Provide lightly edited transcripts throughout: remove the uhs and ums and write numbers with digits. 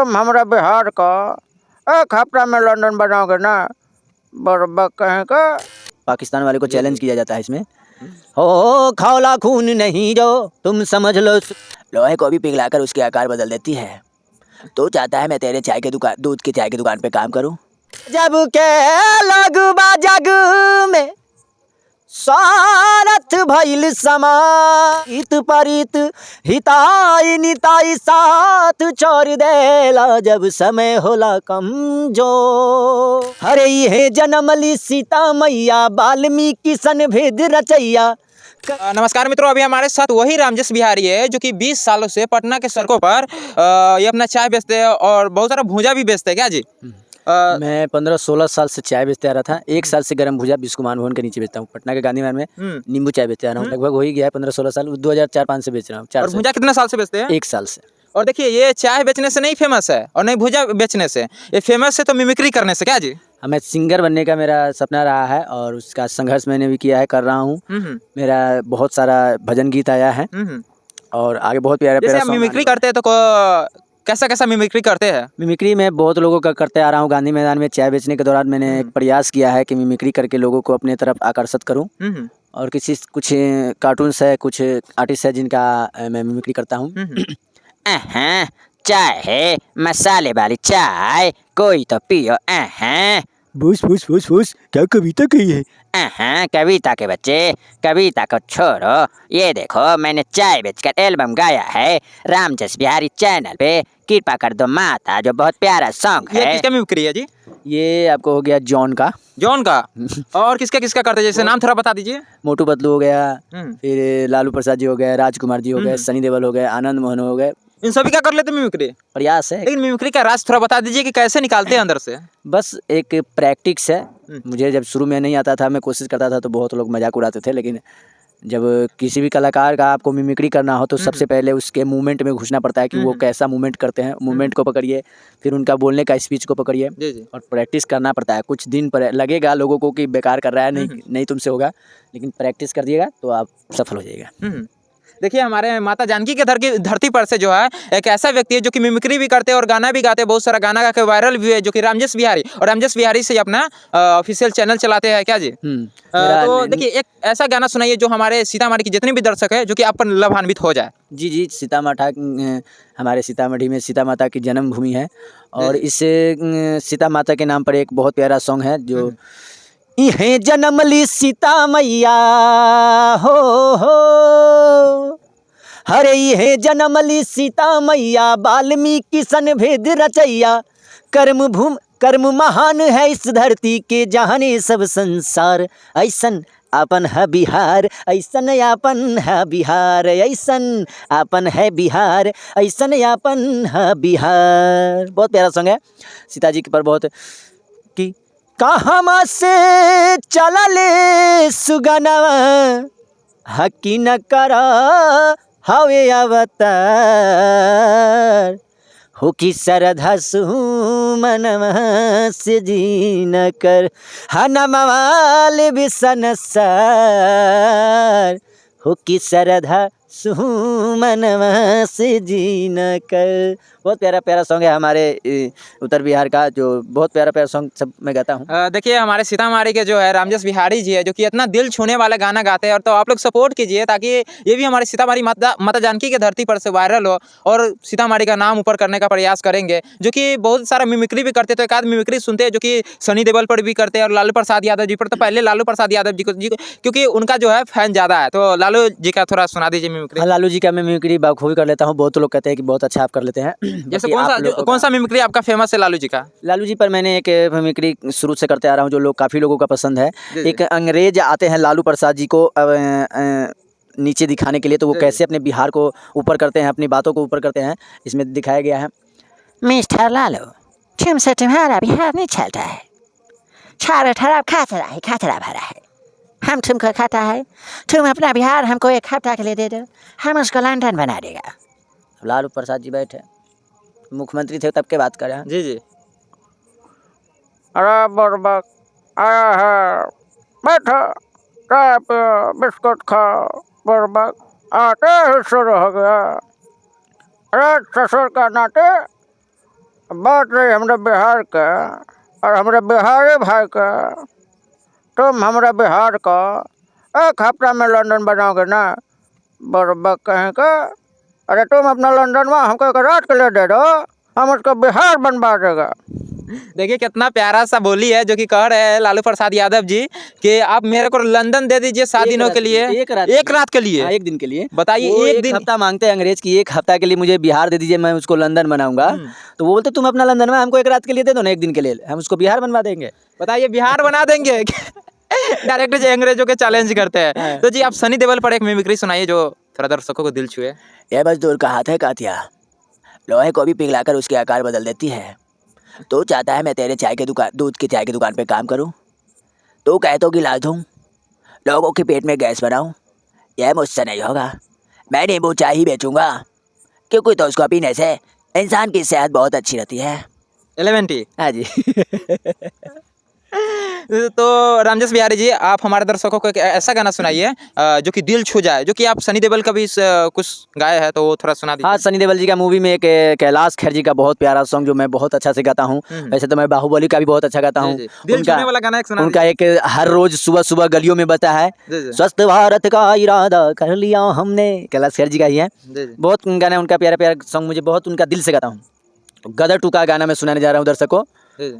तुम हमारा बिहार का एक हफ्ता में लंदन बनाओगे ना, बर्बाद कहीं का। पाकिस्तान वाले को चैलेंज किया जाता है इसमें। हो खौला खून नहीं जो तुम समझ लो, लोहे को भी पिघलाकर उसके आकार बदल देती है। तो चाहता है मैं तेरे चाय के दुकान, दूध की चाय की दुकान पे काम करूं। जब के लगबा जग में स्वार्थ भइल समाहित परित हिताई निताई साथ छोड़ देला जब समय होला कमजोर। हरे ये जन्मली सीता मैया वाल्मीकि सन भेद रचैया। नमस्कार मित्रों, अभी हमारे साथ वही रामजस बिहारी है जो कि 20 सालों से पटना के सड़कों पर ये अपना चाय बेचते हैं और बहुत सारा भूजा भी बेचते हैं। क्या जी? मैं 15-16 साल से चाय बेचते आ रहा था। 1 साल से गर्म भुजा बिस्कुमान भवन के नीचे बेचता हूँ। पटना के गांधी मैदान में नींबू चाय बेचते आ रहा हूँ। लगभग हो ही गया है 15-16 साल। 2004-5 से बेच रहा हूँ। और भुजा कितने साल से बेचते हैं? 1 साल से। और देखिए, ये चाय बेचने से नहीं फेमस है और नहीं भुजा बेचने से, ये फेमस है तो मिमिक्री करने से। क्या जी? मैं सिंगर बनने का मेरा सपना रहा है और उसका संघर्ष मैंने भी किया है, कर रहा हूँ। मेरा बहुत सारा भजन गीत आया है और आगे बहुत प्यारा प्यारा सॉन्ग। मिमिक्री करते हैं तो कैसा कैसा मिमिक्री करते हैं? मिमिक्री मैं बहुत लोगों का करते आ रहा हूँ। गांधी मैदान में चाय बेचने के दौरान मैंने एक प्रयास किया है कि मिमिक्री करके लोगों को अपने तरफ आकर्षित करूँ। और कुछ कार्टून्स है, कुछ आर्टिस्ट है जिनका मैं मिमिक्री करता हूँ। चाय है मसाले वाली चाय, कोई तो पियो। फूस फूस फूस फूस, क्या कविता कही है? कविता के बच्चे, कविता को छोड़ो। ये देखो, मैंने चाय बेचकर एल्बम गाया है रामजस बिहारी चैनल पे। कृपा कर दो माता, जो बहुत प्यारा सॉन्ग है। ये किसका मिमिक्री है जी? ये आपको हो गया जॉन का। जॉन का? और किसका किसका करते हैं? जैसे नाम थोड़ा बता दीजिए। मोटू पतलू हो गया, फिर लालू प्रसाद जी हो गए, राजकुमार जी हो गए, सनी देओल हो गए, आनंद मोहन हो गए। इन सभी का कर लेते मिमिक्री? प्रयास है। लेकिन मिमिक्री का राज थोड़ा बता दीजिए कि कैसे निकालते हैं अंदर से। बस एक प्रैक्टिस है। मुझे जब शुरू में नहीं आता था, मैं कोशिश करता था तो बहुत लोग मजाक उड़ाते थे। लेकिन जब किसी भी कलाकार का आपको मिमिक्री करना हो तो सबसे पहले उसके मूवमेंट में घुसना पड़ता है कि वो कैसा मूवमेंट करते हैं। मूवमेंट को पकड़िए, फिर उनका बोलने का स्पीच को पकड़िए और प्रैक्टिस करना पड़ता है। कुछ दिन पर लगेगा लोगों को कि बेकार कर रहा है, नहीं तुमसे होगा, लेकिन प्रैक्टिस कर दिएगा तो आप सफल हो जाइएगा। देखिए, हमारे माता जानकी के धरती पर से जो है एक ऐसा व्यक्ति है जो कि मिमिक्री भी करते हैं और गाना भी गाते हैं। बहुत सारा गाना गा के वायरल भी है, जो कि रामजस बिहारी, और रामजस बिहारी से अपना ऑफिशियल चैनल चलाते हैं। क्या जी? तो देखिए, एक ऐसा गाना सुनाइए जो हमारे सीतामढ़ी की जितने भी दर्शक है जो कि आप पर लाभान्वित हो जाए। जी, हमारे सीतामढ़ी में सीता माता की जन्मभूमि है और इस सीता माता के नाम पर एक बहुत प्यारा सॉन्ग है जो इहे जन्मली सीता मैया हो, हरे इहे जन्मली सीता मैया वाल्मीकि सन भेद रचैया। कर्म महान है इस धरती के, जहाने सब संसार। ऐसन आपन है बिहार, ऐसन आपन है बिहार, ऐसन आपन है बिहार, ऐसन आपन है बिहार। बहुत प्यारा सॉन्ग है सीता जी के पर। बहुत कि कहाँ से चलले सुगनवा, हकी न करा हवे अवतार। हो की सरधा सुमनवा से जी न कर, हनमवाल बिसन सार। हो की सरधा सुमनवा से जी न कर। बहुत प्यारा प्यारा सॉन्ग है हमारे उत्तर बिहार का, जो बहुत प्यारा प्यारा सॉन्ग सब मैं गाता हूँ। देखिए, हमारे सीतामढ़ी के जो है रामजस बिहारी जी है जो कि इतना दिल छूने वाला गाना गाते हैं, और तो आप लोग सपोर्ट कीजिए ताकि ये भी हमारे सीतामढ़ी माता जानकी के धरती पर से वायरल हो और सीतामढ़ी का नाम ऊपर करने का प्रयास करेंगे। जो कि बहुत सारा मिमिक्री भी करते, तो एक आध मिमिक्री सुनते हैं जो कि सनी देओल पर भी करते हैं और लालू प्रसाद यादव जी पर। तो पहले लालू प्रसाद यादव जी को क्योंकि उनका जो है फैन ज़्यादा है, तो लालू जी का थोड़ा सुना दीजिए मिमिक्री। लालू जी का मैं मिमिक्री बखूबी कर लेता हूँ। बहुत लोग कहते हैं कि बहुत अच्छा आप कर लेते हैं। जैसे कौन सा मिमिक्री आपका फेमस है लालू जी का? लालू जी पर मैंने एक मिमिक्री शुरू से करते आ रहा हूँ जो काफ़ी लोगों का पसंद है। एक अंग्रेज आते हैं लालू प्रसाद जी को नीचे दिखाने के लिए, तो वो कैसे अपने बिहार को ऊपर करते हैं, अपनी बातों को ऊपर करते हैं, इसमें दिखाया गया है। मिस्टर लालू, तुमसे तुम्हारा बिहार नहीं चलता है। चारों तरफ खतरा भरा है। हम तुमको खाता है, तुम अपना बिहार हमको एक हफ्ता के लिए दे दो, हम उसको लंदन बना देगा। लालू प्रसाद जी बैठे, मुख्यमंत्री थे तब के बात करें। जी। अरे बर्बाद आया है, बैठो, चाय पियो, बिस्कुट खाओ। बर्बाद आते ही शुरू हो गया। अरे ससुर का नाते बात रही हमरा बिहार का और हमरा बिहारी भाई का। तुम हमरा बिहार का 1 हफ्ता में लंदन बनाओगे ना, बरबक कहीं का। अरे तुम अपना लंदन में हमको 1 रात के लिए दे दो, हम उसको बिहार बनवा देगा। देखिए कितना प्यारा सा बोली है जो कि कह रहे हैं लालू प्रसाद यादव जी कि आप मेरे को लंदन दे दीजिए 7 दिनों के लिए। एक रात के लिए। हाँ, 1 दिन के लिए बताइए, वो 1 दिन। हफ्ता मांगते हैं अंग्रेज की, 1 हफ्ता के लिए मुझे बिहार दे दीजिए, मैं उसको लंदन बनाऊंगा। तो वो बोलते तुम अपना लंदन में हमको 1 रात के लिए दे दो ना, 1 दिन के लिए हम उसको बिहार बनवा देंगे। बताइए बिहार बना देंगे। डायरेक्ट जो अंग्रेजों के चैलेंज करते हैं। तो जी आप सनी देओल पर एक मिमिक्री सुनाइए जो थोड़ा दर्शकों को दिल छुए। यह मजदूर का हाथ है कातिया, लोहे को भी पिघलाकर उसके आकार बदल देती है। तू चाहता है मैं तेरे दूध की चाय की दुकान पे काम करूं? तू कहे तो गिलास दूं, लोगों के पेट में गैस बनाऊं? यह मुझसे नहीं होगा। मैं नींबू चाय ही बेचूंगा, क्योंकि तो उसको पीने से इंसान की सेहत बहुत अच्छी रहती है। 11T। हाँ जी। तो रामजस बिहारी जी आप हमारे दर्शकों को एक ऐसा गाना सुनाइए जो कि दिल छू जाए, जो कि आप सनी देओल का भी कुछ गाया है, तो वो थोड़ा सुना दीजिए। हाँ, सनी देओल जी का मूवी में एक कैलाश खेर जी का बहुत प्यारा सॉन्ग जो मैं बहुत अच्छा से गाता हूँ। वैसे तो मैं बाहुबली का भी बहुत अच्छा गाता हूँ। दिल छूने वाला गाना एक सुना उनका एक हर रोज सुबह सुबह गलियों में बजता है, जी। स्वस्थ भारत का इरादा कर लिया हमने, कैलाश खेर जी का ही है। जी। बहुत गाना उनका प्यारा प्यारा सॉन्ग मुझे बहुत उनका दिल से गाता हूँ। गदर 2 का गाना मैं सुनाने जा रहा हूँ दर्शकों। जी।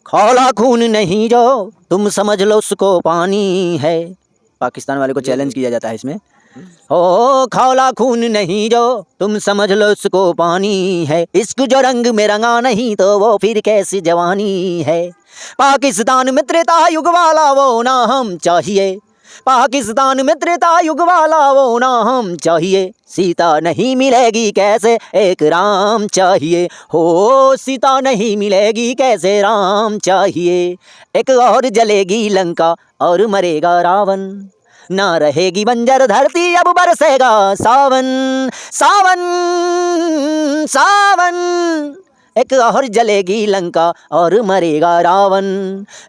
खौला खून नहीं जो तुम समझ लो उसको पानी है। पाकिस्तान वाले को चैलेंज किया जाता है इसमें। ओ खौला खून नहीं जो तुम समझ लो उसको पानी है, इश्क जो रंग में रंगा नहीं तो वो फिर कैसी जवानी है। पाकिस्तान मित्रता युग वाला वो ना हम चाहिए, पाकिस्तान मित्रता युग वाला वो ना हम चाहिए। सीता नहीं मिलेगी कैसे एक राम चाहिए, हो सीता नहीं मिलेगी कैसे राम चाहिए। एक और जलेगी लंका और मरेगा रावण, ना रहेगी बंजर धरती अब बरसेगा सावन सावन सावन। एक और जलेगी लंका और मरेगा रावण,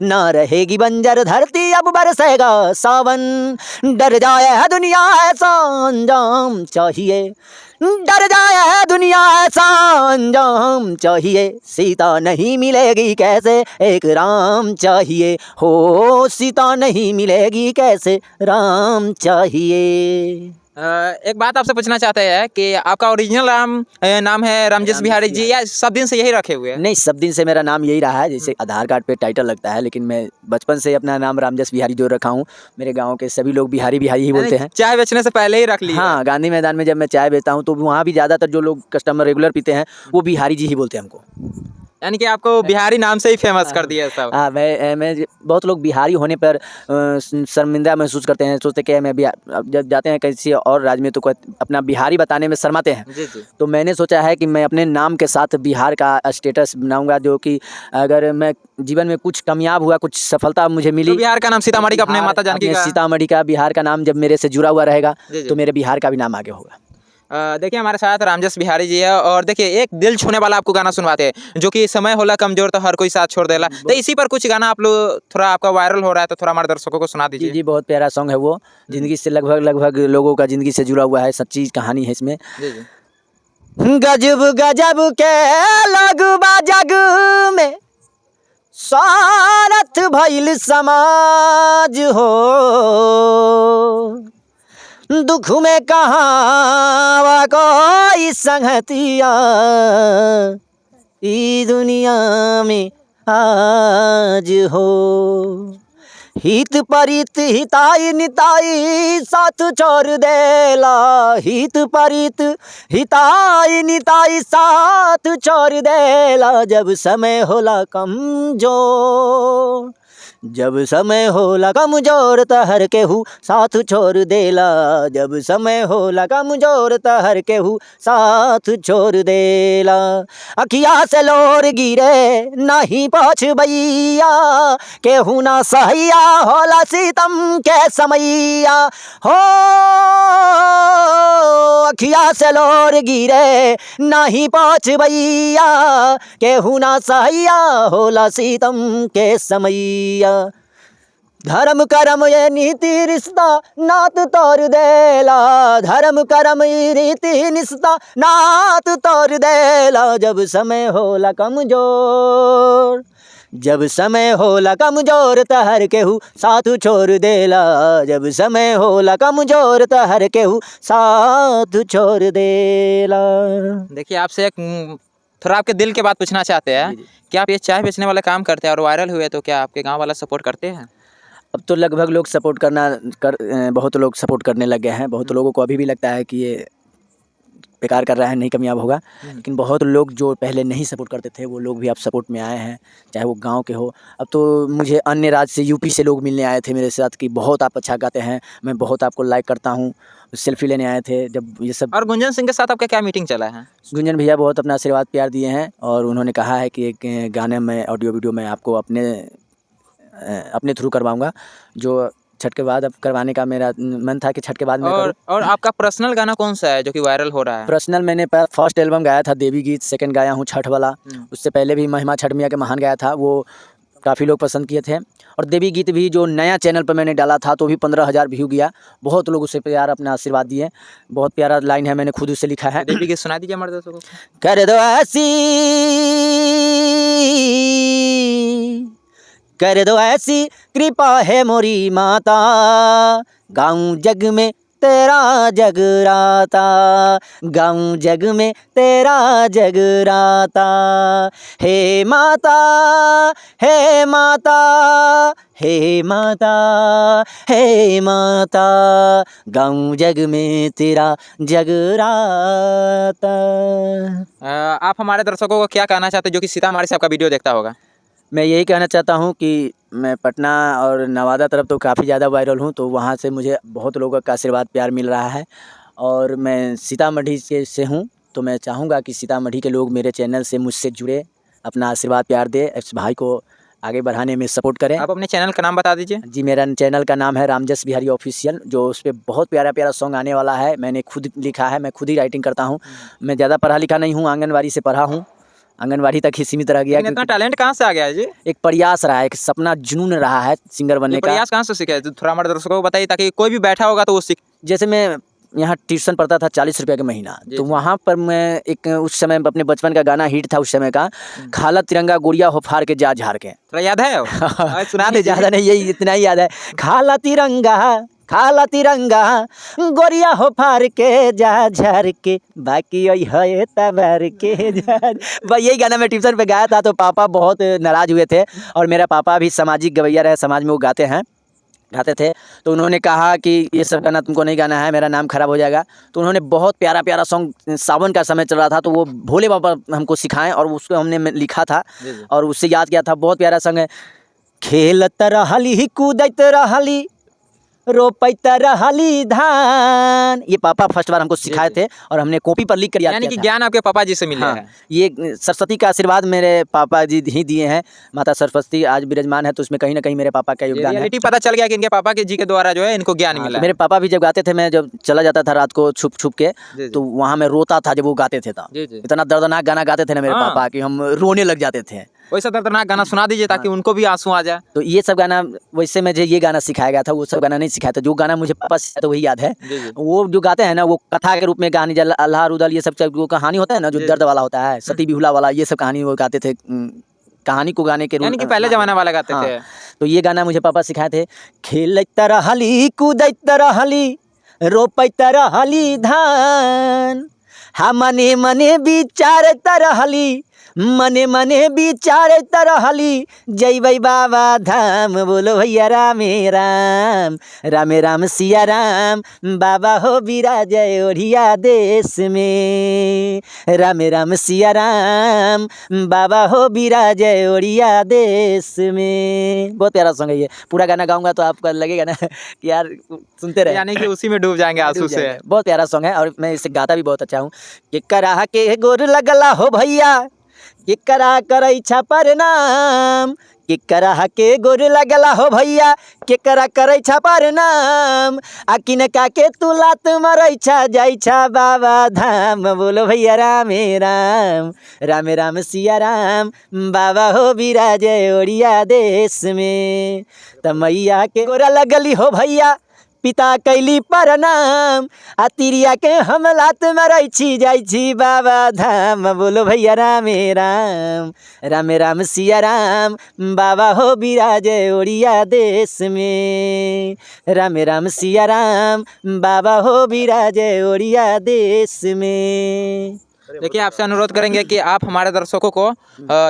ना रहेगी बंजर धरती अब बरसेगा सावन। डर जाए है दुनिया ऐसा अंजाम चाहिए, डर जाए है दुनिया ऐसा अंजाम चाहिए। सीता नहीं मिलेगी कैसे एक राम चाहिए, हो सीता नहीं मिलेगी कैसे राम चाहिए। एक बात आपसे पूछना चाहते हैं कि आपका ओरिजिनल नाम है रामजस बिहारी जी या सब दिन से यही रखे हुए हैं? नहीं, सब दिन से मेरा नाम यही रहा है, जैसे आधार कार्ड पे टाइटल लगता है, लेकिन मैं बचपन से अपना नाम रामजस बिहारी जो रखा हूँ। मेरे गांव के सभी लोग बिहारी बिहारी ही बोलते हैं। चाय बेचने से पहले ही रख लिया? हाँ, गांधी मैदान में जब मैं चाय बेचता हूँ तो वहाँ भी ज़्यादातर जो लोग कस्टमर रेगुलर पीते हैं वो बिहारी जी ही बोलते हैं हमको। यानी कि आपको बिहारी नाम से ही फेमस कर दिया सब। हाँ, मैं बहुत लोग बिहारी होने पर शर्मिंदा महसूस करते हैं, सोचते कि मैं बिहार, अब जब जाते हैं किसी और राज्य में तो अपना बिहारी बताने में शर्माते हैं। जी जी। तो मैंने सोचा है कि मैं अपने नाम के साथ बिहार का स्टेटस बनाऊंगा, जो कि अगर मैं जीवन में कुछ कामयाब हुआ, कुछ सफलता मुझे मिली, तो बिहार का नाम सीतामढ़ी का अपने माता जानकी का, सीतामढ़ी का बिहार का नाम जब मेरे से जुड़ा हुआ रहेगा जी, जी। तो मेरे बिहार का भी नाम आगे होगा। देखिए हमारे साथ रामजस बिहारी जी है और देखिए एक दिल छूने वाला आपको गाना सुनवाते हैं जो कि समय होला कमजोर तो हर कोई साथ छोड़ देला। तो इसी पर कुछ गाना आप लोग थोड़ा आपका वायरल हो रहा है तो थोड़ा हमारे दर्शकों को सुना जी दीजिए। जी, बहुत प्यारा सॉन्ग है वो, जिंदगी से लगभग लोगों का जिंदगी से जुड़ा हुआ है, सच्ची कहानी है इसमें। जी जी। गजब गजब के लगबा जग में स्वार्थ भइल समाज हो, दुख में कहाँ कोई संगतिया ई दुनिया में आज हो। हित परित हिताई निताई साथ छोड़ देला, हित परित हिताई निताई साथ छोड़ देला। जब समय होला कमजोर, जब समय होला कमजोर त हर केहू साथ छोड़ देला, जब समय होला कमजोर त हर केहू साथ छोड़ देला। अखिया से लोर गिरे नहीं पहुँच भैया, केहू ना सहिया होला सीतम के समैया हो। अखिया से लोर गिरे नहीं पहुँच भैया, केहू ना सहिया होला सीतम के समैया। धर्म कर्म ये नीति रिश्ता नात तोड़ देला, धर्म कर्म ये रीति रिश्ता नात तोड़ देला। जब समय होला कमजोर, जब समय होला कमजोर त हर केहू साथ छोड़ देला, जब समय होला कमजोर त हर केहू साथ छोड़ देला। देखिए आपसे एक थोड़ा आपके दिल की बात पूछना चाहते हैं। क्या आप ये चाय बेचने वाला काम करते हैं और वायरल हुए तो क्या आपके गांव वाला सपोर्ट करते हैं? अब तो लगभग लोग सपोर्ट बहुत लोग सपोर्ट करने लग गए हैं। बहुत लोगों को अभी भी लगता है कि ये बेकार कर रहा है, नहीं कामयाब होगा, लेकिन बहुत लोग जो पहले नहीं सपोर्ट करते थे वो लोग भी अब सपोर्ट में आए हैं, चाहे वो गांव के हो। अब तो मुझे अन्य राज्य से, यूपी से लोग मिलने आए थे मेरे साथ कि बहुत आप अच्छा गाते हैं, मैं बहुत आपको लाइक करता हूँ, सेल्फी लेने आए थे जब ये सब। और गुंजन सिंह के साथ आपका क्या मीटिंग चला है? गुंजन भैया बहुत अपना आशीर्वाद प्यार दिए हैं और उन्होंने कहा है कि एक गाने में ऑडियो वीडियो में आपको अपने थ्रू करवाऊँगा, जो छठ के बाद अब करवाने का मेरा मन था कि छठ के बाद मैं करूं। और आपका पर्सनल गाना कौन सा है जो कि वायरल हो रहा है? पर्सनल मैंने फर्स्ट एल्बम गाया था देवी गीत, सेकंड गाया हूँ छठ वाला। उससे पहले भी महिमा छठ मियाँ के महान गाया था, वो काफ़ी लोग पसंद किए थे। और देवी गीत भी जो नया चैनल पर मैंने डाला था तो भी 15,000 व्यू गया। बहुत लोग उसे प्यार अपना आशीर्वाद दिए। बहुत प्यारा लाइन है, मैंने खुद उसे लिखा है। देवी गीत सुना दीजिए हमारे दर्शकों को। कर दो ऐसी, कर दो ऐसी कृपा है मोरी माता, गाँव जग में तेरा जगराता, गाँव जग में तेरा जगराता। हे माता, हे माता, हे माता, हे माता, गाँव जग में तेरा जगराता। आप हमारे दर्शकों को क्या कहना चाहते हैं जो कि सीतामढ़ी से आपका वीडियो देखता होगा? मैं यही कहना चाहता हूँ कि मैं पटना और नवादा तरफ तो काफ़ी ज़्यादा वायरल हूँ, तो वहाँ से मुझे बहुत लोगों का आशीर्वाद प्यार मिल रहा है। और मैं सीतामढ़ी से हूँ, तो मैं चाहूँगा कि सीतामढ़ी के लोग मेरे चैनल से मुझसे जुड़े, अपना आशीर्वाद प्यार दे, इस भाई को आगे बढ़ाने में सपोर्ट करें। आप अपने चैनल का नाम बता दीजिए। जी, मेरा चैनल का नाम है रामजस बिहारी ऑफिशियल, जो उस पर बहुत प्यारा प्यारा सॉन्ग आने वाला है। मैंने खुद लिखा है, मैं खुद ही राइटिंग करता हूँ। मैं ज़्यादा पढ़ा लिखा नहीं हूँ, आंगनबाड़ी से पढ़ा हूँ, आंगनबाड़ी तक ही सीमित रह गया। इतना टैलेंट कहाँ से आ गया है जी? एक प्रयास रहा है, एक सपना जुनून रहा है सिंगर बनने का। प्रयास कहाँ से सीखा है? तो थोड़ा हमारे दर्शकों को बताइए ताकि कोई भी बैठा होगा तो वो सीख। जैसे मैं यहाँ ट्यूशन पढ़ता था 40 रुपये का महीना, तो वहाँ पर मैं एक उस समय अपने बचपन का गाना हिट था उस समय का, खाला तिरंगा गुड़िया हो फाड़ के जा झाड़ के। थोड़ा याद है? सुना दीजिए। ज़्यादा नहीं, यही इतना ही याद है। खाला तिरंगा, खाला तिरंगा गोरिया हो फाड़ के जा झाड़ के, बाकी यही है तबार के जा। भाई यही गाना मैं ट्यूशन पे गाया था, तो पापा बहुत नाराज़ हुए थे। और मेरा पापा भी सामाजिक गवैया रहे, समाज में वो गाते थे, तो उन्होंने कहा कि ये सब गाना तुमको नहीं गाना है, मेरा नाम खराब हो जाएगा। तो उन्होंने बहुत प्यारा प्यारा सॉन्ग, सावन का समय चल रहा था, तो वो भोले बाबा हमको सिखाएं और उसको हमने लिखा था और उससे याद किया था। बहुत प्यारा सॉन्ग है। खेलत रहली कूदत रहली रोपैत रहली धान, ये पापा फर्स्ट बार हमको सिखाए थे और हमने कॉपी पर लिख कर याद यानी किया कि था। ज्ञान आपके पापा जी से मिले हाँ, हैं। ये सरस्वती का आशीर्वाद मेरे पापा जी ही दिए हैं। माता सरस्वती आज विराजमान है, तो उसमें कहीं ना कहीं मेरे पापा का योगदान है। रियलिटी पता चल गया कि इनके पापा के जी के द्वारा जो है इनको ज्ञान हाँ, मिला तो है। मेरे पापा भी जब गाते थे, मैं जब चला जाता था रात को छुप छुप के, जी। तो वहाँ मैं रोता था जब वो गाते थे। तो जी जी। इतना दर्दनाक गाना गाते थे ना मेरे हाँ। पापा कि हम रोने लग जाते थे। वैसा दर्दनाक गाना सुना दीजिए ताकि उनको भी आंसू आ जाए। तो ये सब गाना, वैसे मुझे ये गाना सिखाया गया था, वो सब गाना नहीं सिखाया था। जो गाना मुझे पापा सिखाया था वही याद है। जी जी। वो जो गाते हैं ना, वो कथा के रूप में कहानी, जल अल्लाह रुदल, ये सब जो कहानी होता है ना, जो दर्द वाला होता है, सती बिहुला वाला, ये सब कहानी वो गाते थे। कहानी को गाने के रूप, यानी कि पहले जमाने वाला गाते हाँ। थे। तो ये गाना मुझे पापा सिखाए थे। खेलत रहली कूदत रहली रोपैत रहली धान, हा मने मने विचारत रहली, मने मने विचारत रहली, जैबै बाबा धाम, बोलो भैया रामे राम, रामे राम सिया राम, बाबा हो बिराजय ओढ़िया देश में, रामे राम सिया राम, बाबा हो बिराजय ओढ़िया देश में। बहुत प्यारा सॉन्ग है ये। पूरा गाना गाऊंगा तो आपको लगेगा ना कि यार सुनते रहे, यानी कि उसी में डूब जाएंगे आंसू से। बहुत प्यारा सॉन्ग है और मैं इसे गाता भी बहुत अच्छा हूँ। कि करा के गोर लगला हो भैया, कि करा कर इच्छा पर नाम, केकरा के गोर लगला हो भैया, केकरा करे छा पर नाम, आकिन का के तू लात मरै छा जाई छा बाबा धाम। बोलो भैया रामे राम, रामे राम सिया राम, बाबा हो बिराजे ओड़िया देश में। त मैया के गोरा लगली हो भैया, पिता कैली परनाम, आ तिरिया के हम लात मरै छी जाइ छी बाबा धाम। बोलो भैया रामे राम, रामे राम सिया राम, बाबा हो बिराजे ओड़िया देश में। रामे राम सिया राम, बाबा हो बिराजे ओड़िया देश में। देखिए, आपसे अनुरोध करेंगे कि आप हमारे दर्शकों को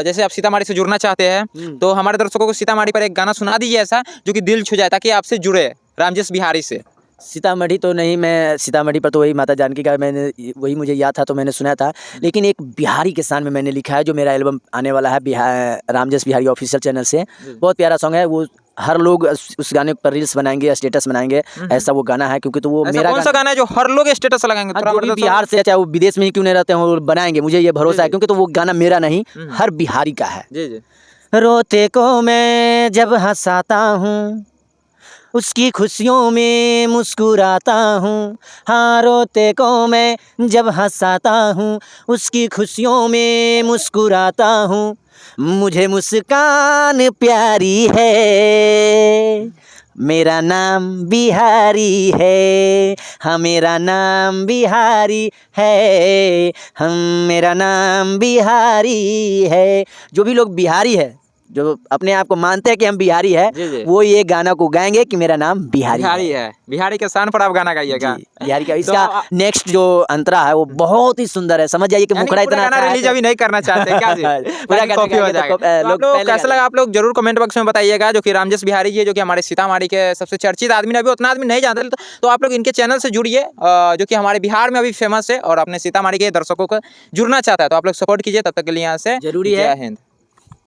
जैसे आप सीतामढ़ी से जुड़ना चाहते हैं तो हमारे दर्शकों को सीतामढ़ी पर एक गाना सुना दीजिए ऐसा जो कि दिल छू जाए, ताकि आपसे जुड़े रामजस बिहारी से। सीतामढ़ी तो नहीं, मैं सीतामढ़ी पर तो वही माता जानकी का मैंने वही मुझे याद था तो मैंने सुना था, लेकिन एक बिहारी के शान में मैंने लिखा है जो मेरा एल्बम आने वाला है बिहार रामजस बिहारी ऑफिशियल चैनल से। बहुत प्यारा सॉन्ग है वो, हर लोग उस गाने पर रील्स बनाएंगे, स्टेटस बनाएंगे, ऐसा वो गाना है। क्योंकि तो वो मेरा कौन सा गाना है जो हर लोग स्टेटस लगाएंगे? हाँ, जो भी बिहार से चाहे वो विदेश में ही क्यों नहीं रहते हैं वो बनाएंगे, मुझे ये भरोसा है। क्योंकि तो वो गाना मेरा नहीं, हर बिहारी का है। जी जी। रोते को मैं जब हंसाता हूँ, उसकी खुशियों में मुस्कुराता हूँ। हाँ, रोते को मैं जब हंसाता हूँ, उसकी खुशियों में मुस्कुराता हूँ। मुझे मुस्कान प्यारी है, मेरा नाम बिहारी है। हाँ, मेरा नाम बिहारी है, हम मेरा नाम बिहारी है। जो भी लोग बिहारी है, जो अपने आप को मानते हैं कि हम बिहारी है, जी, जी। वो ये गाना को गाएंगे कि मेरा नाम बिहारी है। बिहारी के शान पर आप गाना गाइएगा। जी, बिहारी का इसका नेक्स्ट जो अंतरा है वो बहुत ही सुंदर है। समझ जाइए कि मुखड़ा इतना अच्छा है। रिलीज अभी नहीं करना चाहते क्या जी? पूरा कॉपी हो जाएगा। तो आप लोग कैसा लगा आप लोग जरूर कमेंट बॉक्स में बताइएगा। जो कि रामजस बिहारी जी जो कि हमारे सीतामढ़ी के सबसे चर्चित आदमी है, अभी उतना आदमी नहीं जानते तो आप लोग इनके चैनल से जुड़िए जो कि हमारे बिहार में अभी फेमस है और अपने सीतामढ़ी के दर्शकों को जुड़ना चाहता है, तो आप लोग सपोर्ट कीजिए। तब तक के लिए यहाँ से जरूरी है। जय हिंद।